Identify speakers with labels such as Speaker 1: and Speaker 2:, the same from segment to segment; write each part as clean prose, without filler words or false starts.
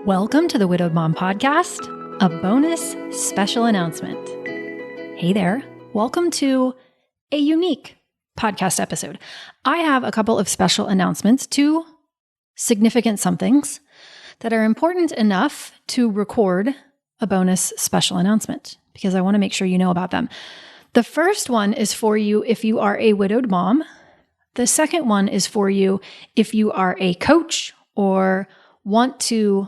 Speaker 1: Welcome to the Widowed Mom Podcast, a bonus special announcement. Hey there, welcome to a unique podcast episode. I have a couple of special announcements, two significant somethings that are important enough to record a bonus special announcement because I want to make sure you know about them. The first one is for you if you are a widowed mom. The second one is for you if you are a coach or want to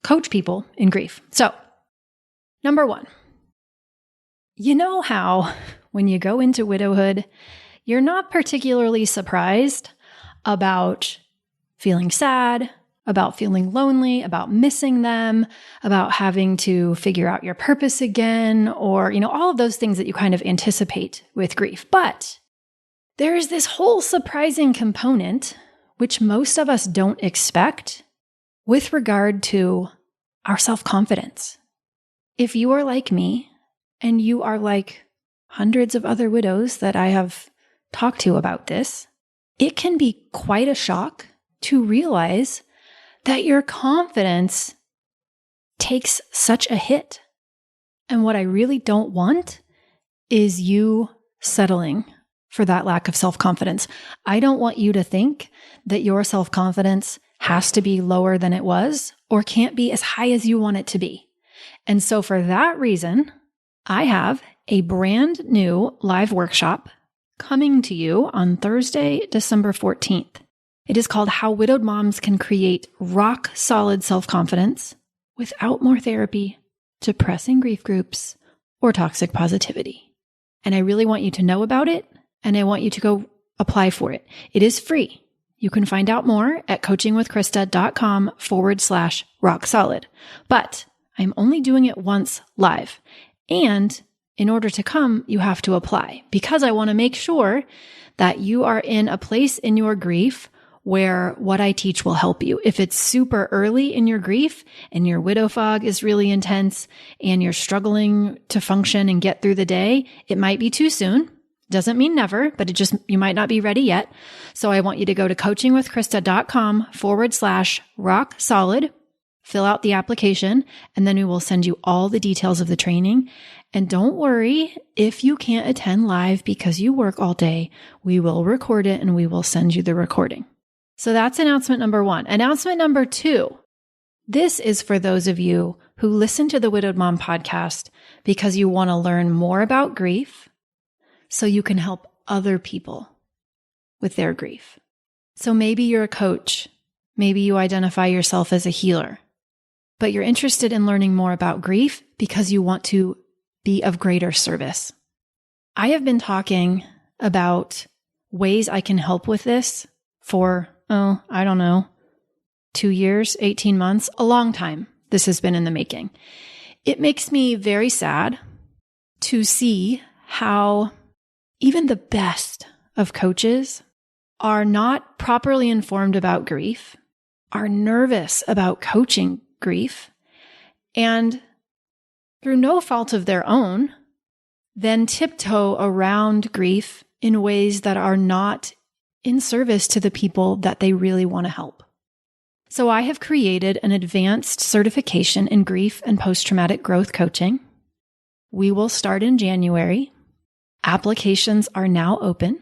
Speaker 1: coach people in grief. So, number one, you know how when you go into widowhood, you're not particularly surprised about feeling sad, about feeling lonely, about missing them, about having to figure out your purpose again, or, all of those things that you kind of anticipate with grief. But there is this whole surprising component, which most of us don't expect, with regard to our self-confidence. If you are like me, and you are like hundreds of other widows that I have talked to about this, it can be quite a shock to realize that your confidence takes such a hit. And what I really don't want is you settling for that lack of self-confidence. I don't want you to think that your self-confidence has to be lower than it was or can't be as high as you want it to be. And so for that reason, I have a brand new live workshop coming to you on Thursday, December 14th. It is called How Widowed Moms Can Create Rock Solid Self-Confidence Without More Therapy, Depressing Grief Groups, or Toxic Positivity. And I really want you to know about it, and I want you to go apply for it. It is free. You can find out more at coachingwithkrista.com/rock solid. But I'm only doing it once live. And in order to come, you have to apply because I want to make sure that you are in a place in your grief where what I teach will help you. If it's super early in your grief and your widow fog is really intense and you're struggling to function and get through the day, it might be too soon. Doesn't mean never, but you might not be ready yet. So I want you to go to coachingwithkrista.com/rock solid, fill out the application, and then we will send you all the details of the training. And don't worry if you can't attend live because you work all day. We will record it and we will send you the recording. So that's announcement number one. Announcement number two. This is for those of you who listen to the Widowed Mom podcast because you want to learn more about grief so you can help other people with their grief. So maybe you're a coach. Maybe you identify yourself as a healer, but you're interested in learning more about grief because you want to be of greater service. I have been talking about ways I can help with this for, 2 years, 18 months, a long time. This has been in the making. It makes me very sad to see how even the best of coaches are not properly informed about grief, are nervous about coaching grief, and through no fault of their own, then tiptoe around grief in ways that are not in service to the people that they really want to help. So I have created an advanced certification in grief and post-traumatic growth coaching. We will start in January. Applications are now open,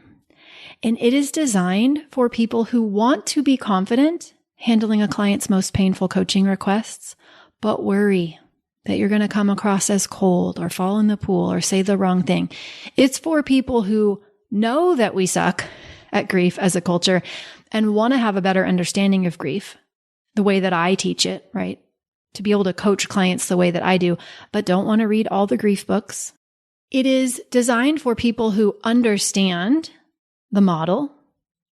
Speaker 1: and it is designed for people who want to be confident handling a client's most painful coaching requests, but worry that you're going to come across as cold or fall in the pool or say the wrong thing. It's for people who know that we suck at grief as a culture and want to have a better understanding of grief, the way that I teach it, right? To be able to coach clients the way that I do, but don't want to read all the grief books. It is designed for people who understand the model,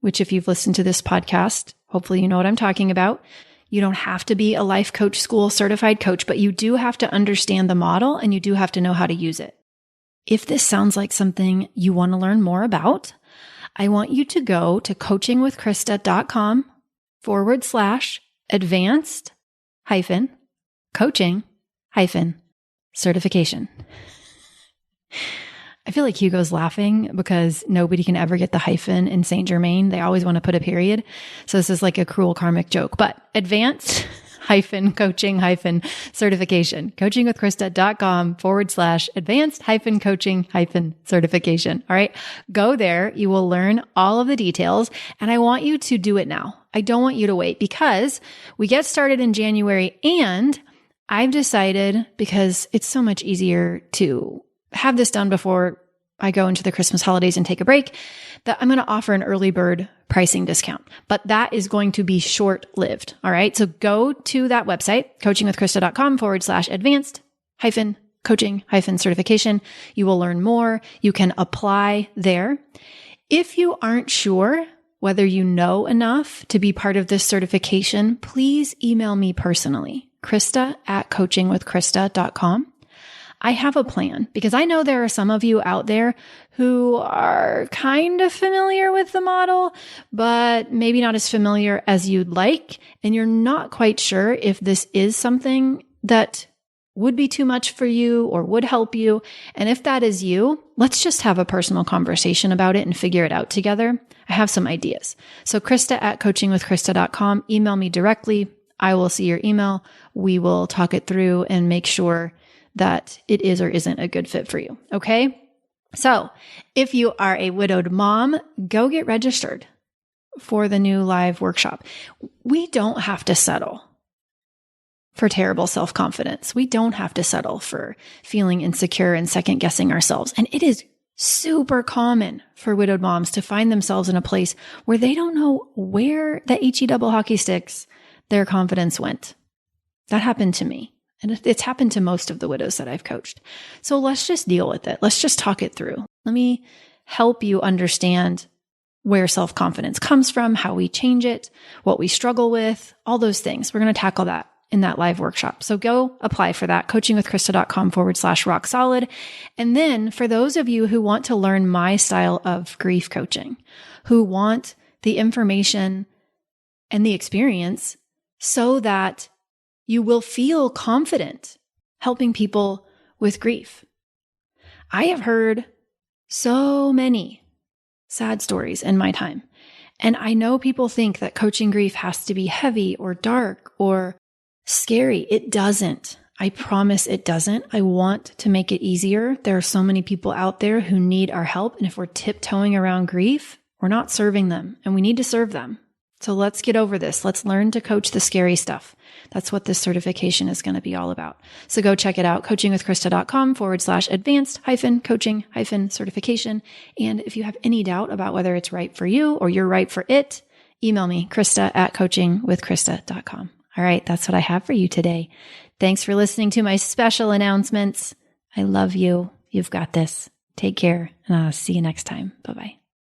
Speaker 1: which if you've listened to this podcast, hopefully you know what I'm talking about. You don't have to be a life coach school certified coach, but you do have to understand the model and you do have to know how to use it. If this sounds like something you want to learn more about, I want you to go to coachingwithkrista.com/advanced-coaching-certification. I feel like Hugo's laughing because nobody can ever get the hyphen in St-Germain. They always want to put a period. So this is like a cruel karmic joke, but advanced advanced-coaching-certification, coachingwithkrista.com/advanced-coaching-certification. All right. Go there. You will learn all of the details. And I want you to do it now. I don't want you to wait because we get started in January, and I've decided, because it's so much easier to have this done before I go into the Christmas holidays and take a break, that I'm going to offer an early bird pricing discount, but that is going to be short-lived. All right. So go to that website, coachingwithkrista.com/advanced-coaching-certification. You will learn more. You can apply there. If you aren't sure whether you know enough to be part of this certification, please email me personally, krista@coachingwithkrista.com. I have a plan because I know there are some of you out there who are kind of familiar with the model, but maybe not as familiar as you'd like. And you're not quite sure if this is something that would be too much for you or would help you. And if that is you, let's just have a personal conversation about it and figure it out together. I have some ideas. So krista@coachingwithkrista.com, email me directly. I will see your email. We will talk it through and make sure that it is or isn't a good fit for you. Okay. So if you are a widowed mom, go get registered for the new live workshop. We don't have to settle for terrible self-confidence. We don't have to settle for feeling insecure and second guessing ourselves. And it is super common for widowed moms to find themselves in a place where they don't know where the HE double hockey sticks their confidence went. That happened to me. And it's happened to most of the widows that I've coached. So let's just deal with it. Let's just talk it through. Let me help you understand where self-confidence comes from, how we change it, what we struggle with, all those things. We're going to tackle that in that live workshop. So go apply for that, coachingwithkrista.com/rock solid. And then for those of you who want to learn my style of grief coaching, who want the information and the experience so that you will feel confident helping people with grief. I have heard so many sad stories in my time. And I know people think that coaching grief has to be heavy or dark or scary. It doesn't. I promise it doesn't. I want to make it easier. There are so many people out there who need our help. And if we're tiptoeing around grief, we're not serving them, and we need to serve them. So let's get over this. Let's learn to coach the scary stuff. That's what this certification is going to be all about. So go check it out, coachingwithkrista.com/advanced-coaching-certification. And if you have any doubt about whether it's right for you or you're right for it, email me, krista@coachingwithkrista.com. All right. That's what I have for you today. Thanks for listening to my special announcements. I love you. You've got this. Take care, and I'll see you next time. Bye-bye.